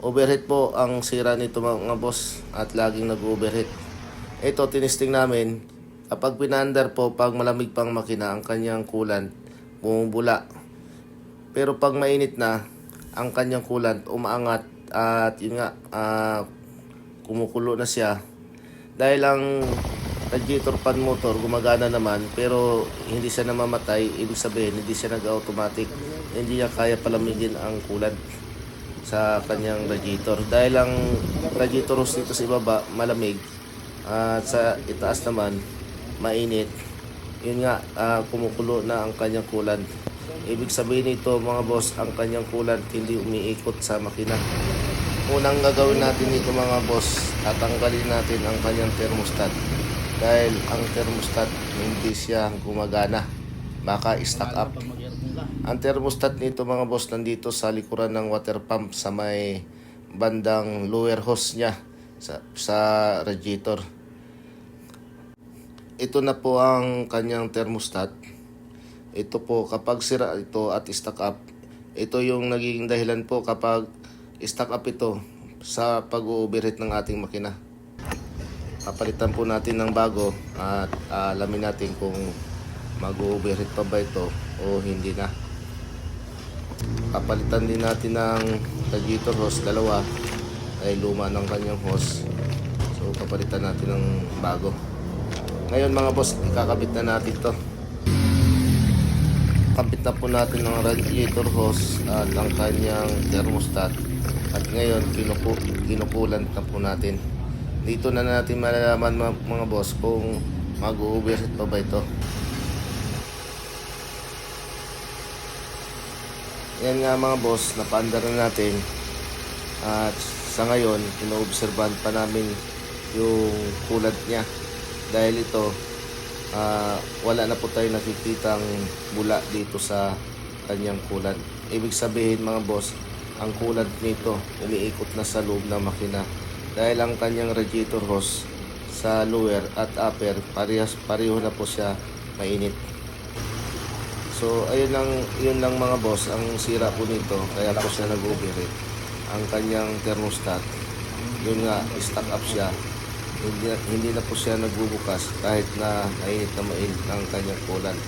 Overheat po ang sira nito mga boss at laging nag-overheat. Ito tinisting namin, kapag pinandar po, pag malamig pang makina ang kanyang coolant bumubula. Pero pag mainit na, ang kanyang coolant umaangat at yun nga, kumukulo na siya. Dahil ang radiator fan motor gumagana naman pero hindi siya namamatay, ibig sabihin hindi siya nag-automatic, hindi niya kaya palamigin ang coolant sa kanyang radiator. Dahil ang radiator hose dito sa ibaba malamig at sa itaas naman mainit, yun nga, kumukulo na ang kanyang coolant. Ibig sabihin nito mga boss, ang kanyang coolant hindi umiikot sa makina. Unang gagawin natin dito mga boss, tatanggalin natin ang kanyang thermostat. Dahil ang thermostat hindi siya gumagana, baka stuck up. Ang thermostat nito mga boss nandito sa likuran ng water pump sa may bandang lower hose niya sa radiator. Ito na po ang kanyang thermostat. Ito po kapag sira ito at stuck up, ito yung nagiging dahilan po kapag stuck up ito sa pag-overheat ng ating makina. Papalitan po natin ng bago at alamin natin kung mag-overheat pa ba ito o hindi na. Papalitan din natin ng radiator hose, dalawa ay luma ng kanyang hose. So papalitan natin ng bago. Ngayon mga boss, ikakabit na natin to. Kabit na po natin ng radiator hose at ang kanyang thermostat. At ngayon kinukulant na po natin. Dito na natin malalaman mga boss kung mag-overheat pa ba ito. Yan nga mga boss, napaandar na natin. At sa ngayon, inoobserbahan pa namin yung coolant niya. Dahil ito, wala na po tayo nakikitang bula dito sa kanyang coolant. Ibig sabihin mga boss, ang coolant nito umiikot na sa loob ng makina. Dahil ang kanyang radiator hose sa lower at upper, pareho na po siya mainit. So yun lang mga boss, ang sira po nito, kaya po siya nag-overheat. Ang kanyang thermostat, yun nga, stuck up siya. Hindi na po siya nagbubukas kahit na mainit ang kanyang coolant.